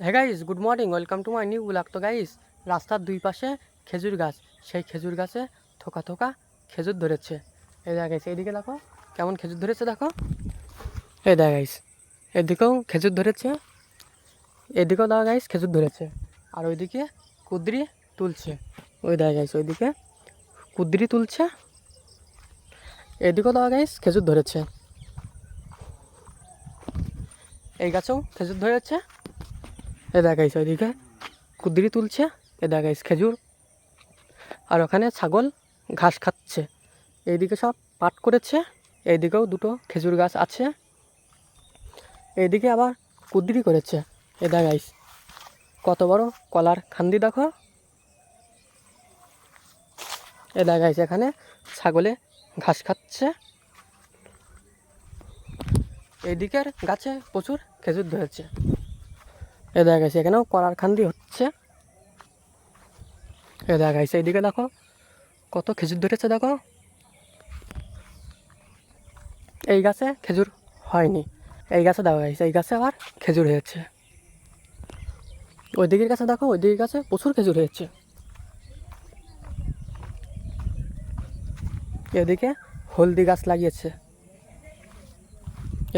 হ্যাঁ guys, good morning, welcome to my new blog. তো guys, রাস্তার দুই পাশে খেজুর গাছ, সেই খেজুর গাছে থোকা থোকা খেজুর ধরেছে। এই দেখা গাইস, এইদিকে দেখো কেমন খেজুর ধরেছে, দেখো। এই দেখা গাইস, এদিকেও খেজুর ধরেছে, এদিকেও দেখা গাইস খেজুর ধরেছে। আর ওইদিকে কুদরি তুলছে। ওই দেখা গাইস, ওইদিকে কুদরি তুলছে, এদিকেও দেখা গাইস খেজুর ধরেছে। এই গাছেও খেজুর ধরেছে। এ দেখা গাইস, ওইদিকে কুদরি তুলছে, এ দেখা গাইস খেজুর। আর ওখানে ছাগল ঘাস খাচ্ছে। এইদিকে সব পাট করেছে, এইদিকেও দুটো খেজুর গাছ আছে, এইদিকে আবার কুদরি করেছে। এ গাইস, কত বড় কলার খান্দি দেখো। এ গাইস, এখানে ছাগলে ঘাস খাচ্ছে। এইদিকের গাছে প্রচুর খেজুর ধরেছে। এ গাইস, এখানেও কলার খান্দি হচ্ছে। এ গাইস, এইদিকে দেখো কত খেজুর ধরেছে, দেখো। এই গাছে খেজুর হয়নি, এই গাছে দেখা গাইস, এই গাছে আবার খেজুর হয়েছে। ওই দিকের গাছে দেখো, ওই দিকের গাছে প্রচুর খেজুর হয়েছে। এদিকে হলদি গাছ লাগিয়েছে।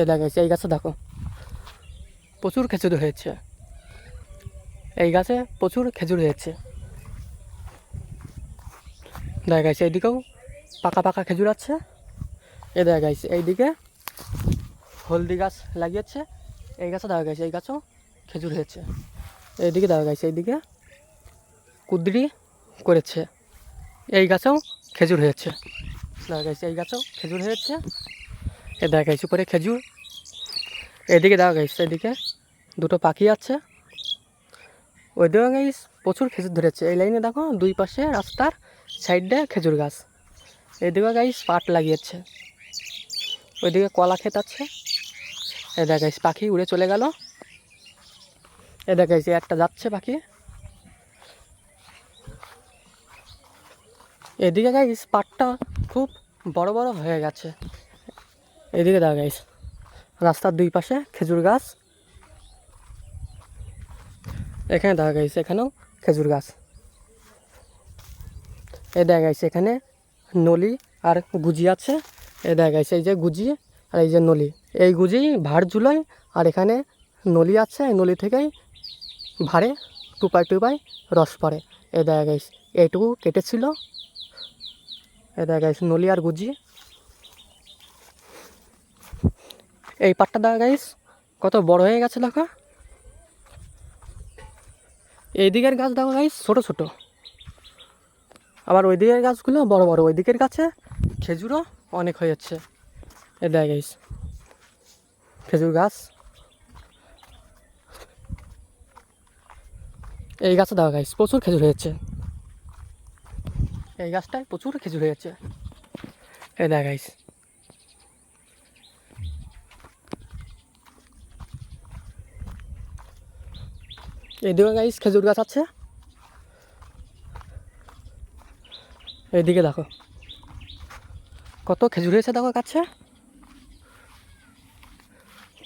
এ দেখাইছে, এই গাছে দেখো প্রচুর খেজুর হয়েছে, এই গাছে প্রচুর খেজুর হয়েছে। দেখাইছে এইদিকেও পাকা পাকা খেজুর আছে। এ দেখাইছে এইদিকে হলদি গাছ লাগিয়েছে, এই গাছে দেখা গেছে, এই গাছেও খেজুর হয়েছে। এইদিকে দেখা গেছে, এইদিকে কুদরি করেছে, এই গাছেও খেজুর হয়েছে। দেখা গেছে এই গাছেও খেজুর হয়েছে। এ দেখা গেছে উপরে খেজুর। এদিকে দেখা গেছে, এদিকে দুটো পাখি আছে। ওইদিকে গাইস প্রচুর খেজুর ধরেছে। এই লাইনে দেখো দুই পাশে রাস্তার সাইডে খেজুর গাছ। এদিকে গাইস পাট লাগিয়েছে। ওইদিকে কলা ক্ষেত আছে। এ দেখা গাইস পাখি উড়ে চলে গেল। এ দেখা গাইস একটা যাচ্ছে পাখি। এদিকে গাইস পাটটা খুব বড় বড় হয়ে গেছে। এদিকে দেখা গাইস রাস্তার দুই পাশে খেজুর গাছ। এখানে দেখা গাইস, এখানেও খেজুর গাছ। এ দেখা গাইস এখানে নলি আর গুজি আছে। এ দেখা গাইস এই যে গুজি আর এই যে নলি, এই গুজি ভাড় ঝুলায়, আর এখানে নলি আছে, এই নলি থেকেই ভাড়ে টুপাই টুপাই রস পড়ে। এ দেখা গাইস এইটুকু কেটেছিল। এ দেখা গাইস নলি আর গুজি। এই পাটটা দেখা গাইস কত বড় হয়ে গেছে, দেখো। এই দিকের গাছ দেখো গাইস ছোট ছোট, আবার ওই দিকের গাছগুলো বড় বড়। ওই দিকের গাছে খেজুরও অনেক হয়েছে। এ দেখা গাইস খেজুর গাছ। এই গাছে দেখা গাইস প্রচুর খেজুর হয়েছে, এই গাছটায় প্রচুর খেজুর হয়েছে। এই দেখা গাইস, এইদিকে গাইস খেজুর গাছ আছে। এইদিকে দেখো কত খেজুর হয়েছে, দেখো গাছে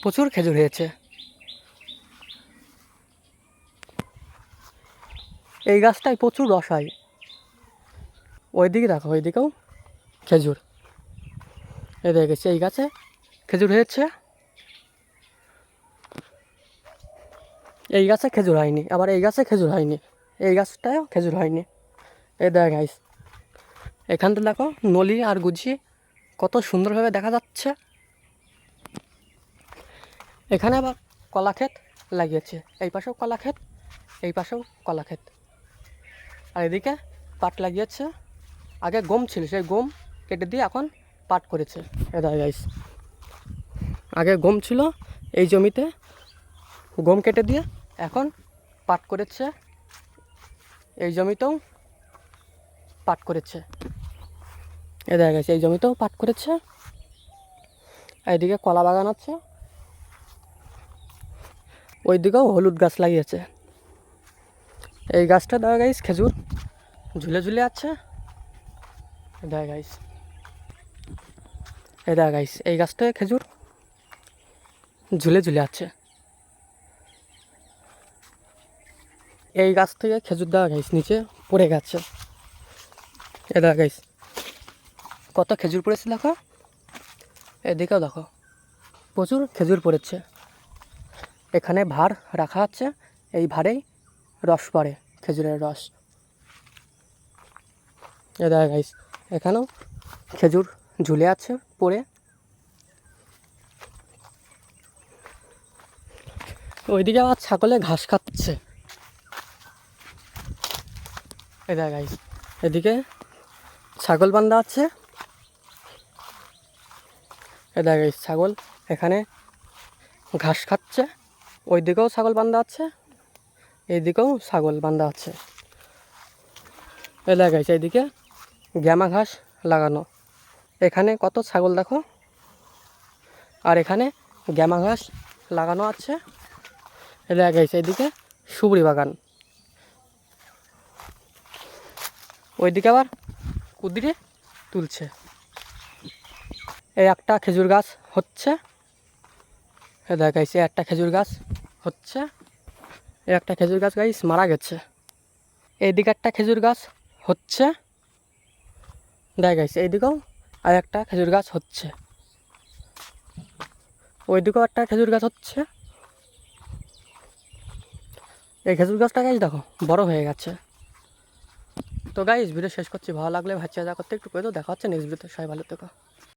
প্রচুর খেজুর হয়েছে। এই গাছটায় প্রচুর রস হয়। ওইদিকে দেখো, ওইদিকেও খেজুর। এই দেখে গেছে এই গাছে খেজুর হয়েছে, এই গাছে খেজুর হয়নি, আবার এই গাছে খেজুর হয়নি, এই গাছটায়ও খেজুর হয়নি। এই দেখ গাইস, এখানটা দেখো নলি আর গুছি কত সুন্দরভাবে দেখা যাচ্ছে। এখানে আবার কলা ক্ষেত লাগিয়েছে, এই পাশেও কলা ক্ষেত, এই পাশেও কলা ক্ষেত। আর এদিকে পাট লাগিয়েছে। আগে গম ছিল, সেই গম কেটে দিয়ে এখন পাট করেছে। এ দেখ গাইস, আগে গম ছিল এই জমিতে, গম কেটে দিয়ে এখন পাট করেছে। এই জমিতেও পাট করেছে। এ দেখা গেছে এই জমিতেও পাট করেছে। এইদিকে কলা বাগান আছে, ওই দিকেও হলুদ গাছ লাগিয়েছে। এই গাছটা দেখা গাইস খেজুর ঝুলে ঝুলে আছে। দেখা গাইস, এই দেখা গাইস এই গাছটায় খেজুর ঝুলে ঝুলে আছে। এই গাছ থেকে খেজুর দেওয়া গাইস নিচে পড়ে গেছে। এ দেখা গাইস কত খেজুর পড়েছে দেখো, এদিকেও দেখো প্রচুর খেজুর পড়েছে। এখানে ভার রাখা আছে, এই ভারেই রস পড়ে, খেজুরের রস। এ দেখা গাইস এখানেও খেজুর ঝুলে আছে পড়ে। ওইদিকে আবার ছাগলে ঘাস খাচ্ছে। এ দেখা গাইস এদিকে ছাগল বান্ধা আছে। এ দেখা গাইস ছাগল এখানে ঘাস খাচ্ছে। ওইদিকেও ছাগল বান্ধা আছে, এইদিকেও ছাগল বান্ধা আছে। এ দেখা গাইস এইদিকে গ্যামা ঘাস লাগানো। এখানে কত ছাগল দেখো, আর এখানে গ্যামা ঘাস লাগানো আছে। এ দেখা গাইস এইদিকে সুবরি বাগান। ওইদিকে আবার কুদিরে তুলছে। এই একটা খেজুর গাছ হচ্ছে। এ দেখা গাইস একটা খেজুর গাছ হচ্ছে। এই একটা খেজুর গাছ গাইস মারা গেছে। এইদিকে একটা খেজুর গাছ হচ্ছে। দেখা গাইস এইদিকেও আর একটা খেজুর গাছ হচ্ছে। ওইদিকেও একটা খেজুর গাছ হচ্ছে। এই খেজুর গাছটা গাইস দেখো বড় হয়ে গেছে। তো গাইস ভিডিও শেষ করছি, ভালো লাগলে ভাই চ্যানেল করতে একটু করে তো, দেখা হচ্ছে নেক্সট ভিডিওতে। সবাই ভালো থেকো।